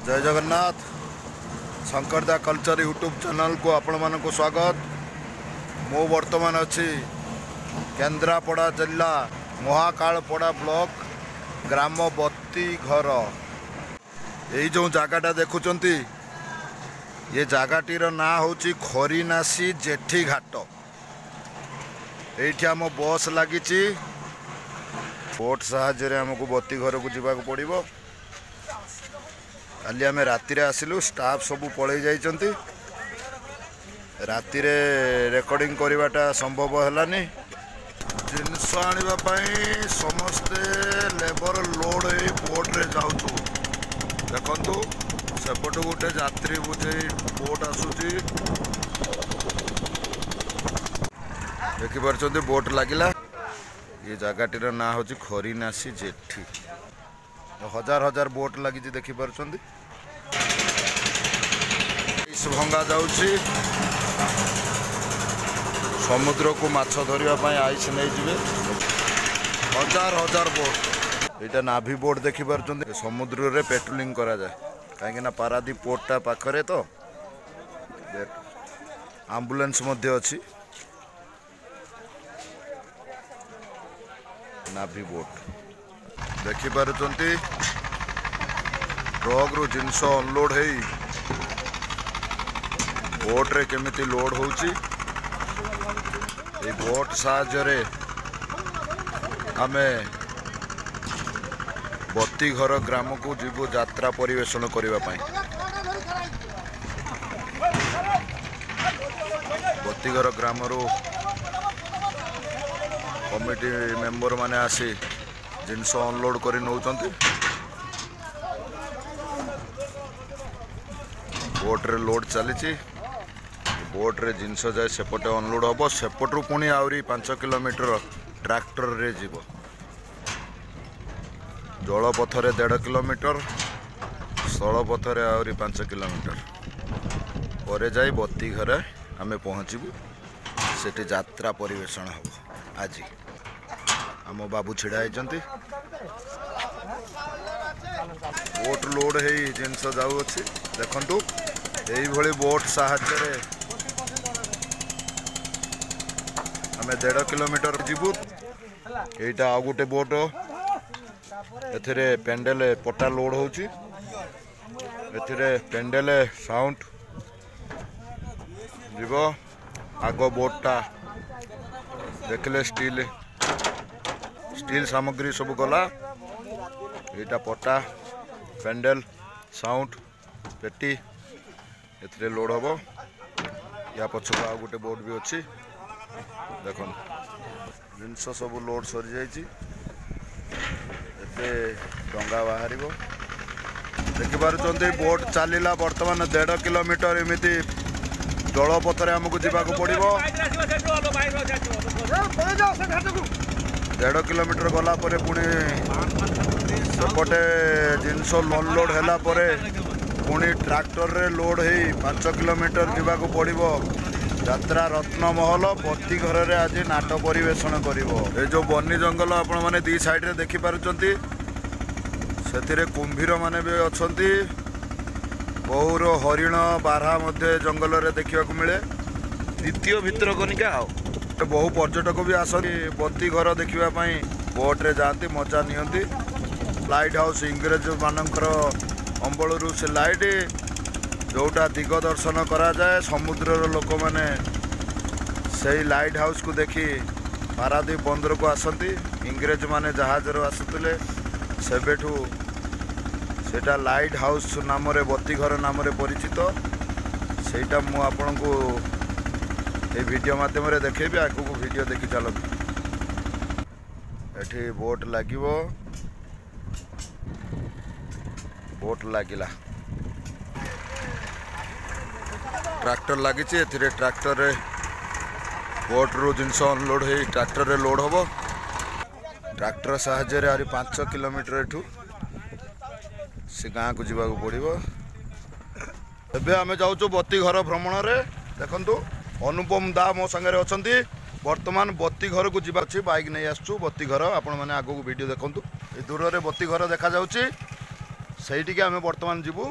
जय Jagannath शंकरदा culture YouTube channel को आपण मानक स्वागत। मो वर्तमान अच्छी केन्द्रापड़ा जिला महाकालपड़ा ब्लॉक ग्राम बत्ती घर। यही जो जगटा देखुंट ये जगटीर ना हूँ खरीनासी जेठी घाट। ये आम बस लगी बोट साहाय्य आमको बत्ती घर को जावाक पड़ो। काली आम राति आसिलु स्टाफ सब पलि जाइछन्ति। राति रेकर्डिंग करवाटा संभव हलानी। जिनस आनिबा पई समस्ते लेबर लोड ए बोट रे जाउछु। देखंतु सेपट गोटे यात्री बुझे बोट आसुची। देखि परछन्ति बोट लागिला। ये जगटीर ना हूँ खरीनासी जेठी। हजार हजार बोट लगी देखी पार्टी भंगा जाऊँगी। समुद्र को माछ धरने आईस नहीं जी हजार हजार बोट। यहाँ नाभी बोट देखी पार्टी समुद्र रे पेट्रोलिंग करा जाए कहीं पारादीप पोर्टा पाखरे तो एम्बुलेंस अच्छी नाभी बोट देखी पारुचंती। ट्रक रु जिनस अनलोड है बोट रे केमिति लोड होउची। ए बोट साहाय्य आमे बत्ती घर ग्राम को जीवु यात्रा परिवेशन करने पाई। बत्ती घर ग्राम कमिटी मेंबर माने आसी जिनस अनलोड कर नौचंती। बोट रे लोड चली बोट रे जिनस जाए सेपटे अनलोड हम सेपटू पुणी आहरी 5 किलोमीटर ट्रैक्टर रे जीव। जल पथरे 1.5 किलोमीटर स्थल पथरे आहरी 5 किलोमीटर पर जाई बत्ती घरे आमे पहुँचबू। सेठी यात्रा परिवेशन हम आज आम बाबू छिड़ा होती। बोट लोड है जिनस जाऊँगी देखु यही बोट साहाय्य आम 1.5 किलोमीटर जीवु। यहाँ आ गोटे बोट ए पेंडेल पटा लोड होची। पेंडेल साउंड जीव आग बोटा देखले स्टील सामग्री सब गला। यहाँ पटा पेंडेल साउंड पेटी ए लोड हम। या पछक आ गोटे बोट भी अच्छी देख जिनस सब लोड सरी जाइए। डंगा बाहर देखिपुं बोट चलला बर्तमान 1.5 किलोमीटर एमती जलपथरे आमको जावाक पड़ो। 1.5 किलोमीटर गला पुणी सेपटे जिनस अनलोड है पुणी ट्रैक्टर रे लोड है 5 किलोमीटर जावाक पड़ो। यात्रा रत्नमहल बत्ती घर रे आज नाट परिवेशन कर। जो बनी जंगल आपण माने दी साइड रे देखि पारुचंती से कुंभीर माने भी अछंती। बहुर हरिण बारहा मध्य जंगल रे देखा मिले। द्वितीय भितरकनिका बहु पर्यटक भी आसती बत्ती घर देखापी बोट रे जाती मजा नियंती। लाइट हाउस इंग्रेज मानकर अंबलू से लाइट जोटा दिग दर्शन करा जाए समुद्र लोक मैंने से लाइट हाउस को देखी पारादीप बंदर को आसती। इंग्रेज माने जहाज आसुले सेबेठू सेटा लाइट हाउस नाम बत्ती घर नाम परिचित। सेटा मु आपन को ये वीडियो माध्यम देखेबी आगु को वीडियो देखी चलती। एठी बोट लागिवो बोट लागिला ट्रैक्टर लगी। ट्रैक्टर रे बोट रु जिनस अनलोड है ट्रैक्टर रे लोड हम। ट्रैक्टर साहाय्य आहरी 5 किलोमीटर एठू से गाँ को जावाक पड़ो। एबे आमे जाऊँ बत्ती घर भ्रमण रे। देखंतु अनुपम दा मो संगे अछंती। वर्तमान बत्ती घर को जावा अच्छी बाइक नहीं आसु बत्ती घर आपण मैंने आगू वीडियो देखंतु। दूर रे बत्ती घर देखा जाउची। ସେଇଠିକି ଆମେ ବର୍ତ୍ତମାନ ଯିବୁ।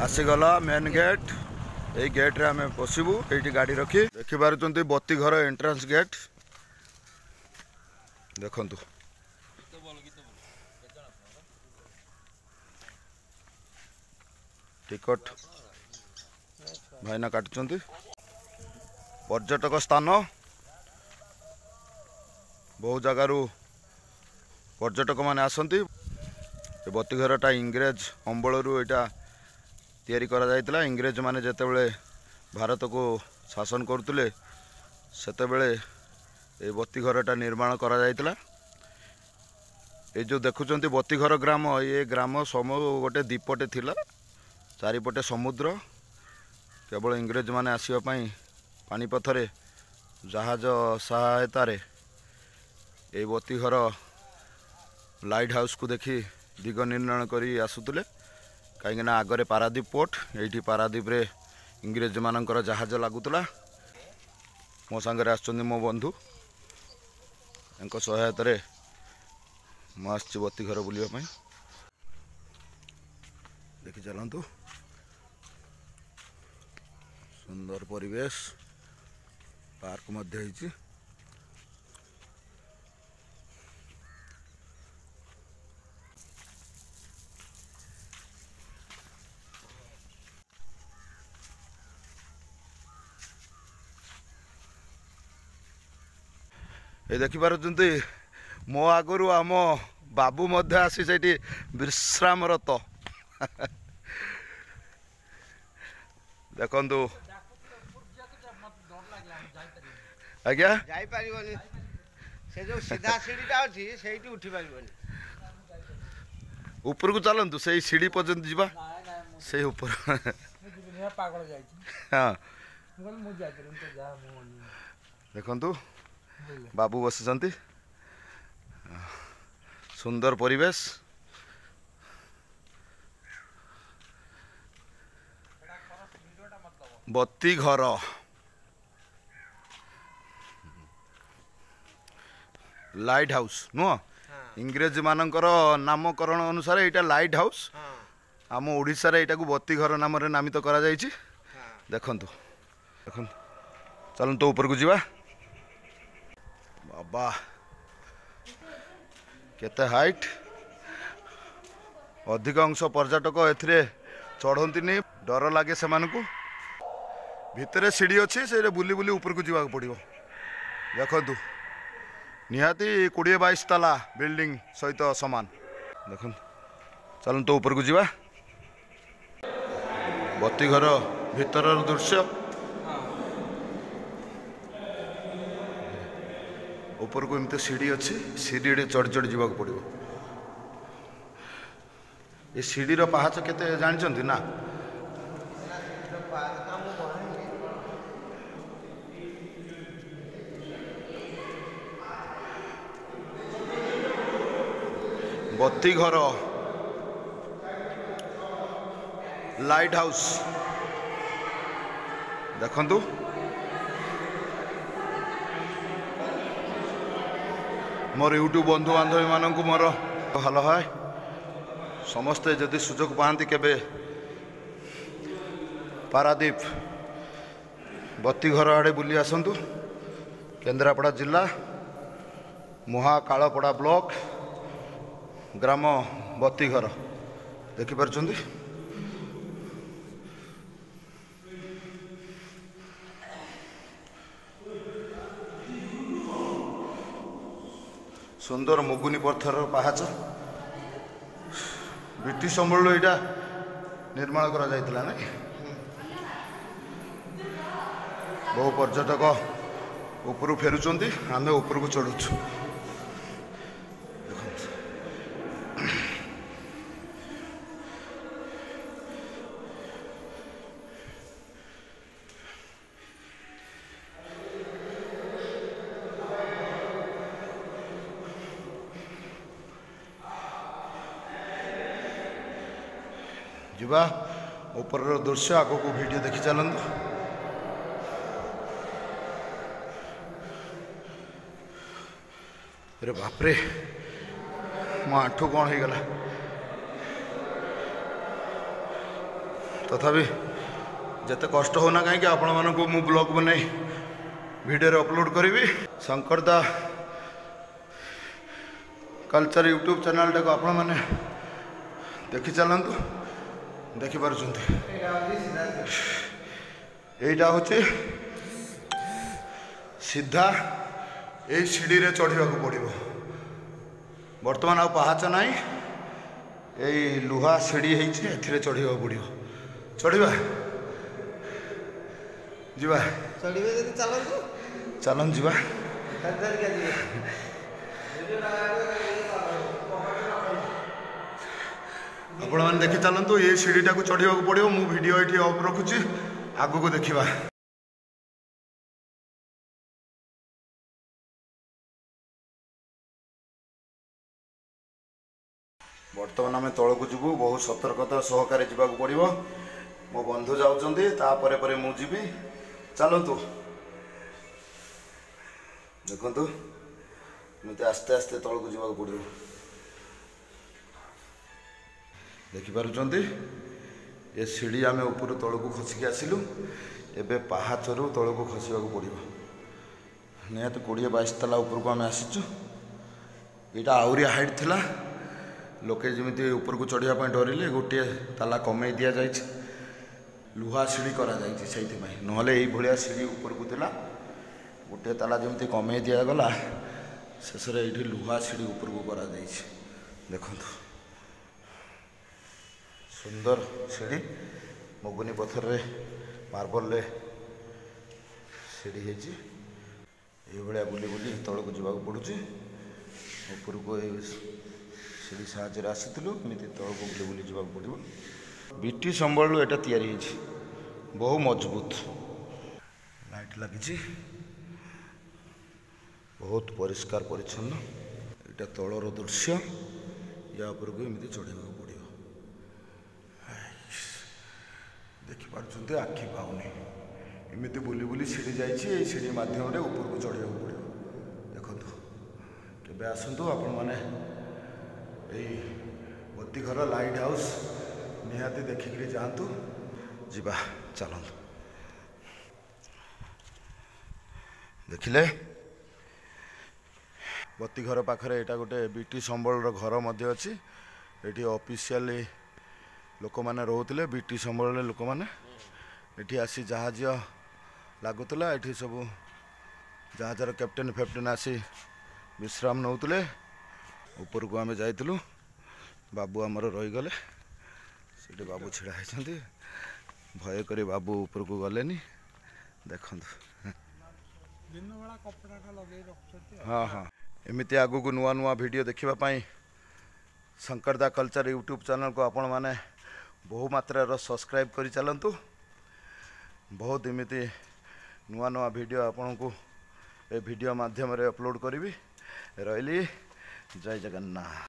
ଆସିଗଲା ମେନ୍ ଗେଟ୍। ଏଇ ଗେଟ୍ରେ ଆମେ ପଶିବୁ। ଏଇଠି ଗାଡ଼ି ରଖି ଦେଖିପାରୁଛନ୍ତି ବତି ଘର ଏଣ୍ଟ୍ରାନ୍ସ ଗେଟ୍ ଦେଖନ୍ତୁ। ଟିକଟ ଭାଇନା କାଟୁଛନ୍ତି। ପର୍ଯ୍ୟଟକ ସ୍ଥାନ ବହୁ ଜାଗାରୁ ପର୍ଯ୍ୟଟକ ମାନେ ଆସନ୍ତି। ଏ ବତିଘରଟା ଇଂରେଜ ଅମ୍ବଳରୁ ଏଇଟା ତିଆରି କରାଯାଇଥିଲା। ଇଂରେଜ ମାନେ ଯେତେବେଳେ ଭାରତକୁ ଶାସନ କରୁଥିଲେ ସେତେବେଳେ ଏ ବତିଘରଟା ନିର୍ମାଣ କରାଯାଇଥିଲା। ଏ ଯେଉଁ ଦେଖୁଛନ୍ତି ବତିଘର ଗ୍ରାମ, ଏ ଗ୍ରାମ ଗୋଟେ ଦ୍ୱୀପଟେ ଥିଲା, ଚାରିପଟେ ସମୁଦ୍ର। କେବଳ ଇଂରେଜ ମାନେ ଆସିବା ପାଇଁ ପାଣିପଥରେ ଜାହାଜ ସହାୟତାରେ এই ବତିଘର ଲାଇଟ୍ ହାଉସ୍କୁ ଦେଖି ଦିଗ ନିର୍ଣ୍ଣୟ କରି ଆସୁଥିଲେ। କାହିଁକିନା ଆଗରେ ପାରାଦୀପ ପୋର୍ଟ, ଏଇଠି ପାରାଦୀପରେ ଇଂରେଜମାନଙ୍କର ଜାହାଜ ଲାଗୁଥିଲା। ମୋ ସାଙ୍ଗରେ ଆସିଛନ୍ତି ମୋ ବନ୍ଧୁ, ତାଙ୍କ ସହାୟତାରେ ମୁଁ ଆସିଛି ବତିଘର ବୁଲିବା ପାଇଁ। ଦେଖି ଚାଲନ୍ତୁ, ସୁନ୍ଦର ପରିବେଶ, ପାର୍କ ମଧ୍ୟ ହେଇଛି। ଏ ଦେଖିପାରୁଛନ୍ତି ମୋ ଆଗରୁ ଆମ ବାବୁ ମଧ୍ୟ ଆସି ସେଇଠି ବିଶ୍ରାମରତ। ଦେଖନ୍ତୁ ଆଜ୍ଞା, ଯାଇପାରିବନି, ସେ ଯୋଉ ସିଧା ସିଡ଼ିଟା ଅଛି ସେଇଠି ଉଠି ପାରିବନି। ଉପରକୁ ଚାଲନ୍ତୁ, ସେଇ ସିଡ଼ି ପର୍ଯ୍ୟନ୍ତ ଯିବା, ସେଇ ଉପର। ହଁ ଦେଖନ୍ତୁ ବାବୁ ବସିଛନ୍ତି, ସୁନ୍ଦର ପରିବେଶ। ବତିଘର ଲାଇଟ୍ ହାଉସ୍ ନୁହଁ, ଇଂରେଜ ମାନଙ୍କର ନାମକରଣ ଅନୁସାରେ ଏଇଟା ଲାଇଟ୍ ହାଉସ୍। ଆମ ଓଡ଼ିଶାରେ ଏଇଟାକୁ ବତିଘର ନାମରେ ନାମିତ କରାଯାଇଛି। ଦେଖନ୍ତୁ ଦେଖନ୍ତୁ, ଚାଲନ୍ତୁ ଉପରକୁ ଯିବା। ବାବା କେତେ ହାଇଟ୍! ଅଧିକାଂଶ ପର୍ଯ୍ୟଟକ ଏଥିରେ ଚଢ଼ନ୍ତିନି, ଡର ଲାଗେ ସେମାନଙ୍କୁ। ଭିତରେ ସିଡ଼ି ଅଛି, ସେଇଟା ବୁଲି ବୁଲି ଉପରକୁ ଯିବାକୁ ପଡ଼ିବ। ଦେଖନ୍ତୁ ନିହାତି 20-22 ତାଲା ବିଲ୍ଡିଂ ସହିତ ସମାନ। ଦେଖନ୍ତୁ, ଚାଲନ୍ତୁ ଉପରକୁ ଯିବା। ବତିଘର ଭିତରର ଦୃଶ୍ୟ। ଉପରକୁ ଏମିତି ସିଡ଼ି ଅଛି, ସିଡ଼ିରେ ଚଢ଼ି ଚଢ଼ି ଯିବାକୁ ପଡ଼ିବ। ଏ ସିଡ଼ିର ପାହାଚ କେତେ ଜାଣିଛନ୍ତି ନା? ବତିଘର ଲାଇଟ୍ ହାଉସ୍ ଦେଖନ୍ତୁ। ମୋର ୟୁଟ୍ୟୁବ୍ ବନ୍ଧୁବାନ୍ଧବୀମାନଙ୍କୁ ମୋର ଭଲ ହଏ। ସମସ୍ତେ ଯଦି ସୁଯୋଗ ପାଆନ୍ତି କେବେ ପାରାଦୀପ ବତିଘର ଆଡ଼େ ବୁଲି ଆସନ୍ତୁ। କେନ୍ଦ୍ରାପଡ଼ା ଜିଲ୍ଲା ମହାକାଳପଡ଼ା ବ୍ଲକ, ଗ୍ରାମ ବତିଘର। ଦେଖିପାରୁଛନ୍ତି ସୁନ୍ଦର ମୁଗୁନି ପଥରର ପାହାଚ। ବ୍ରିଟିଶ ଅମଳରୁ ଏଇଟା ନିର୍ମାଣ କରାଯାଇଥିଲା ନାଇଁ। ବହୁ ପର୍ଯ୍ୟଟକ ଉପରୁ ଫେରୁଛନ୍ତି, ଆମେ ଉପରକୁ ଚଢ଼ୁଛୁ। ଯିବା ଉପରର ଦୃଶ୍ୟ, ଆଗକୁ ଭିଡ଼ିଓ ଦେଖି ଚାଲନ୍ତୁ। ଆରେ ବାପରେ, ମୋ ଆଣ୍ଠୁ କ'ଣ ହେଇଗଲା। तथापि जिते कष्ट होना कहीं आपण मानक मु ब्लॉग बन वीडियो अपलोड करी शंकर दा कल्चर यूट्यूब चैनल टाक आपण मैंने देखी चलतु देखिपार यहीटा हूँ सीधा यही सीढ़ी रे चढ़ा पड़ो बर्तमान आउ पहाच ना यही लुहा सीढ़ी होती चढ़ा पड़ो चढ़ा जीवा चलन जीवा आपण मैंने देखी चलतु ये सीढ़ीटा को चढ़ा पड़ो मु वीडियो ये ऑफ रखुची आगु को देखा बर्तमान आम तौक जीवु बहुत सतर्कता सहकारे जावाक पड़ो मो बंधु जाऊँगी मु जीवी चलतु देखु मत आस्ते आस्ते तौक जावाक पड़ो देखिपुंट ये सीढ़ी आम ऊपर तौक खसिक आसलु एवं पहाचरू तौक खसवा पड़ो निहत 20-22 ताला उपरको आम आसीचु यहाँ आहरी हाइट थिला लोके जमी ऊपर को चढ़ापी डरिले गोटे ताला कमे दि जाए लुहा सीढ़ी करा ना भाया सीढ़ी ऊपर को थिला गोटे ताला जमी कमे दिगला शेष ये लुहा सीढ़ी ऊपर को करा देखु सुंदर सीढ़ी मगुनी पत्थर रे मार्बल रे सीढ़ी ये भाया बुली बुली तौक जावाक पड़ुची ऊपर को सीढ़ी साहाଯ୍ୟ आसीलु एमती तौक बुली बुली जावाक पड़ो बीटी संबल एटा तैयारी बहु मजबूत लाइट लगी बहुत परिष्कार परिच्छन्न यहाँ तलर दृश्य या ऊपर को एमती चढ़ा पड़ो देखिपुंट आखि पाऊनी एमती बुली बुली सीढ़ी जाइए सीढ़ी मध्यम ऊपर को चढ़ा पड़ो देखु केबे आसतु आपण मैंने बतीघर लाइट हाउस निहाती देखिक जातु जीवा चलतु देखिले बतीघर पाखरे यहाँ गोटे बीटी संबल घर अच्छी ये ऑफिशियली लोक मैंने रोते बीटी संबल लोक मैंने ये आसी जहाज लगुला ये सब जहाजर कैप्टेन फैप्टेन आसी विश्राम नौले ऊपर को आम जाइलु बाबू आमर रहीगले से बाबू छिड़ा होती भय कर बाबू ऊपर को गलेनी देखु हाँ हाँ एमती आगू को नुआ नुआ वीडियो देखापी शंकर दा कल्चर यूट्यूब चैनल को आपण मैंने बहु मात्रा सब्सक्राइब कर चलतु बहुत एमती नुआ नुआ वीडियो आपण को ए वीडियो माध्यम अपलोड करी रही जय जगन्नाथ।